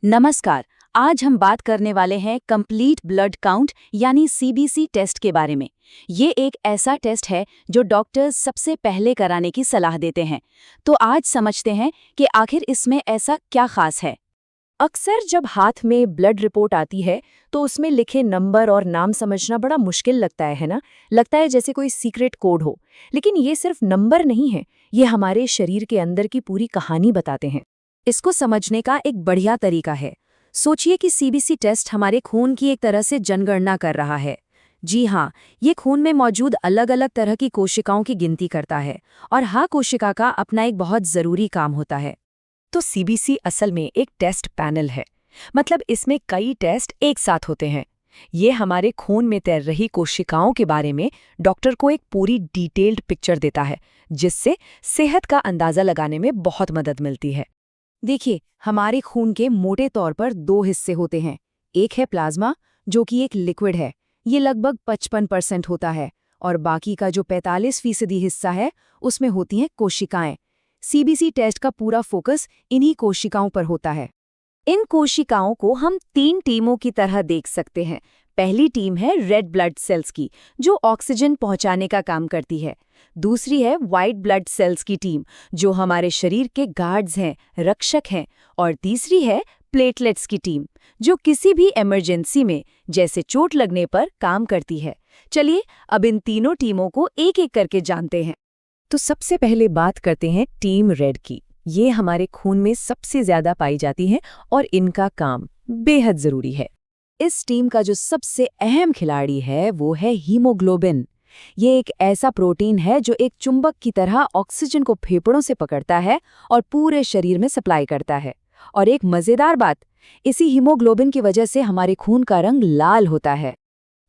नमस्कार। आज हम बात करने वाले हैं कंप्लीट ब्लड काउंट यानी सीबीसी टेस्ट के बारे में। ये एक ऐसा टेस्ट है जो डॉक्टर्स सबसे पहले कराने की सलाह देते हैं। तो आज समझते हैं कि आखिर इसमें ऐसा क्या खास है। अक्सर जब हाथ में ब्लड रिपोर्ट आती है तो उसमें लिखे नंबर और नाम समझना बड़ा मुश्किल लगता है ना। लगता है जैसे कोई सीक्रेट कोड हो। लेकिन ये सिर्फ नंबर नहीं है, ये हमारे शरीर के अंदर की पूरी कहानी बताते हैं। इसको समझने का एक बढ़िया तरीका है। सोचिए कि सीबीसी टेस्ट हमारे खून की एक तरह से जनगणना कर रहा है। जी हाँ, ये खून में मौजूद अलग अलग तरह की कोशिकाओं की गिनती करता है और हर कोशिका का अपना एक बहुत ज़रूरी काम होता है। तो सीबीसी असल में एक टेस्ट पैनल है। मतलब इसमें कई टेस्ट एक साथ होते हैं। ये हमारे खून में तैर रही कोशिकाओं के बारे में डॉक्टर को एक पूरी डिटेल्ड पिक्चर देता है, जिससे सेहत का अंदाजा लगाने में बहुत मदद मिलती है। देखिए, हमारे खून के मोटे तौर पर दो हिस्से होते हैं। एक है प्लाज्मा, जो कि एक लिक्विड है। ये लगभग 55% होता है। और बाकी का जो 45% हिस्सा है, उसमें होती हैं कोशिकाएं। सीबीसी टेस्ट का पूरा फोकस इन्हीं कोशिकाओं पर होता है। इन कोशिकाओं को हम 3 टीमों की तरह देख सकते हैं। पहली टीम है रेड ब्लड सेल्स की, जो ऑक्सीजन पहुंचाने का काम करती है। दूसरी है व्हाइट ब्लड सेल्स की टीम, जो हमारे शरीर के गार्ड्स हैं, रक्षक हैं। और तीसरी है प्लेटलेट्स की टीम, जो किसी भी इमरजेंसी में, जैसे चोट लगने पर, काम करती है। चलिए अब इन तीनों टीमों को एक-एक करके जानते हैं। तो सबसे पहले बात करते हैं टीम रेड की। ये हमारे खून में सबसे ज्यादा पाई जाती हैं और इनका काम बेहद जरूरी है। इस टीम का जो सबसे अहम खिलाड़ी है वो है हीमोग्लोबिन। ये एक ऐसा प्रोटीन है जो एक चुंबक की तरह ऑक्सीजन को फेफड़ों से पकड़ता है और पूरे शरीर में सप्लाई करता है। और एक मजेदार बात, इसी हीमोग्लोबिन की वजह से हमारे खून का रंग लाल होता है।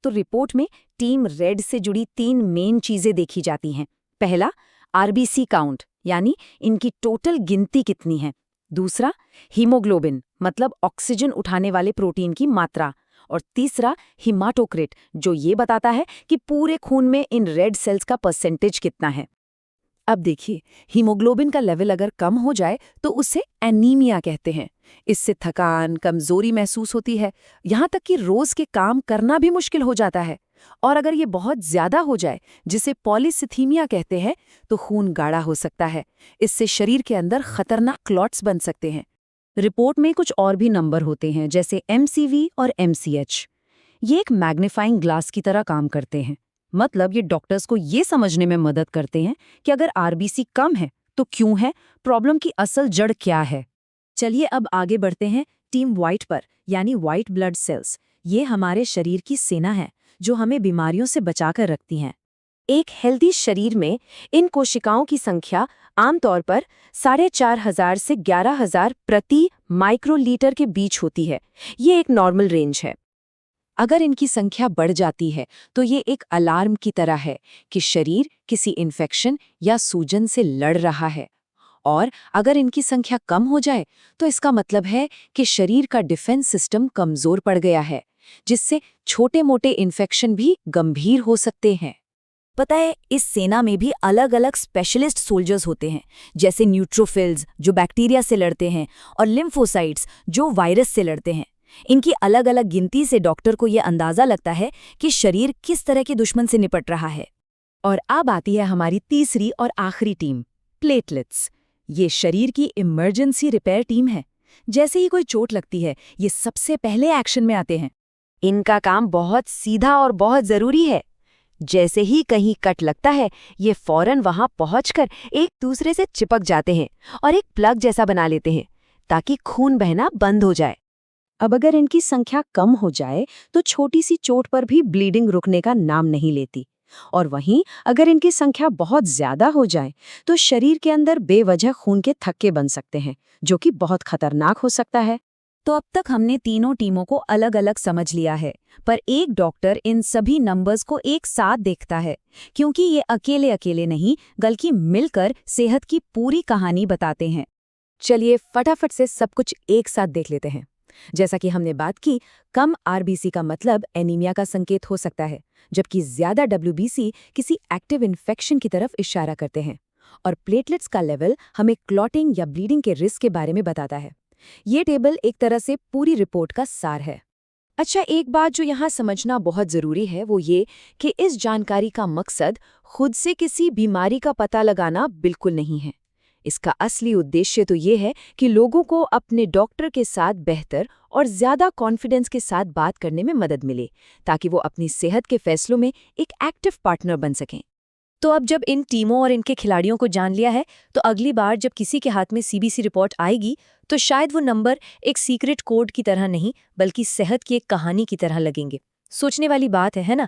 तो रिपोर्ट में टीम रेड से जुड़ी 3 मेन चीजें देखी जाती हैं। पहला, आरबीसी काउंट, यानी इनकी टोटल गिनती कितनी है। दूसरा, हीमोग्लोबिन, मतलब ऑक्सीजन उठाने वाले प्रोटीन की मात्रा। और तीसरा, हीमाटोक्रिट, जो ये बताता है कि पूरे खून में इन रेड सेल्स का परसेंटेज कितना है। अब देखिए, हीमोग्लोबिन का लेवल अगर कम हो जाए तो उसे एनीमिया कहते हैं। इससे थकान, कमजोरी महसूस होती है, यहाँ तक कि रोज के काम करना भी मुश्किल हो जाता है। और अगर ये बहुत ज्यादा हो जाए, जिसे पॉलीसिथीमिया कहते हैं, तो खून गाढ़ा हो सकता है। इससे शरीर के अंदर खतरनाक क्लॉट्स बन सकते हैं। रिपोर्ट में कुछ और भी नंबर होते हैं, जैसे एमसीवी और एमसीएच। ये एक मैग्नीफाइंग ग्लास की तरह काम करते हैं। मतलब ये डॉक्टर्स को ये समझने में मदद करते हैं कि अगर आरबीसी कम है तो क्यों है, प्रॉब्लम की असल जड़ क्या है। चलिए अब आगे बढ़ते हैं टीम व्हाइट पर, यानी व्हाइट ब्लड सेल्स। ये हमारे शरीर की सेना है जो हमें बीमारियों से बचाकर रखती हैं। एक हेल्दी शरीर में इन कोशिकाओं की संख्या आमतौर पर 4,500 से 11,000 प्रति माइक्रोलीटर के बीच होती है। ये एक नॉर्मल रेंज है। अगर इनकी संख्या बढ़ जाती है तो ये एक अलार्म की तरह है कि शरीर किसी इन्फेक्शन या सूजन से लड़ रहा है। और अगर इनकी संख्या कम हो जाए तो इसका मतलब है कि शरीर का डिफेंस सिस्टम कमजोर पड़ गया है, जिससे छोटे-मोटे इन्फेक्शन भी गंभीर हो सकते हैं। पता है, इस सेना में भी अलग अलग स्पेशलिस्ट सोल्जर्स होते हैं, जैसे न्यूट्रोफिल्स जो बैक्टीरिया से लड़ते हैं और लिम्फोसाइट्स जो वायरस से लड़ते हैं। इनकी अलग अलग गिनती से डॉक्टर को यह अंदाजा लगता है कि शरीर किस तरह के दुश्मन से निपट रहा है। और अब आती है हमारी तीसरी और आखिरी टीम, प्लेटलेट्स। ये शरीर की इमरजेंसी रिपेयर टीम है। जैसे ही कोई चोट लगती है, ये सबसे पहले एक्शन में आते हैं। इनका काम बहुत सीधा और बहुत जरूरी है। जैसे ही कहीं कट लगता है, ये फौरन वहां पहुंचकर एक दूसरे से चिपक जाते हैं और एक प्लग जैसा बना लेते हैं, ताकि खून बहना बंद हो जाए। अब अगर इनकी संख्या कम हो जाए तो छोटी सी चोट पर भी ब्लीडिंग रुकने का नाम नहीं लेती। और वहीं अगर इनकी संख्या बहुत ज्यादा हो जाए तो शरीर के अंदर बेवजह खून के थक्के बन सकते हैं, जो कि बहुत खतरनाक हो सकता है। तो अब तक हमने तीनों टीमों को अलग अलग समझ लिया है, पर एक डॉक्टर इन सभी नंबर्स को एक साथ देखता है, क्योंकि ये अकेले अकेले नहीं बल्कि मिलकर सेहत की पूरी कहानी बताते हैं। चलिए फटाफट से सब कुछ एक साथ देख लेते हैं। जैसा कि हमने बात की, कम आरबीसी का मतलब एनीमिया का संकेत हो सकता है, जबकि ज्यादा डब्ल्यूबीसी किसी एक्टिव इन्फेक्शन की तरफ इशारा करते हैं। और प्लेटलेट्स का लेवल हमें क्लॉटिंग या ब्लीडिंग के रिस्क के बारे में बताता है। ये टेबल एक तरह से पूरी रिपोर्ट का सार है। अच्छा, एक बात जो यहाँ समझना बहुत ज़रूरी है वो ये कि इस जानकारी का मकसद खुद से किसी बीमारी का पता लगाना बिल्कुल नहीं है। इसका असली उद्देश्य तो ये है कि लोगों को अपने डॉक्टर के साथ बेहतर और ज़्यादा कॉन्फिडेंस के साथ बात करने में मदद मिले, ताकि वो अपनी सेहत के फैसलों में एक एक्टिव पार्टनर बन सकें। तो अब जब इन टीमों और इनके खिलाड़ियों को जान लिया है, तो अगली बार जब किसी के हाथ में सीबीसी रिपोर्ट आएगी, तो शायद वो नंबर एक सीक्रेट कोड की तरह नहीं, बल्कि सेहत की एक कहानी की तरह लगेंगे। सोचने वाली बात है ना?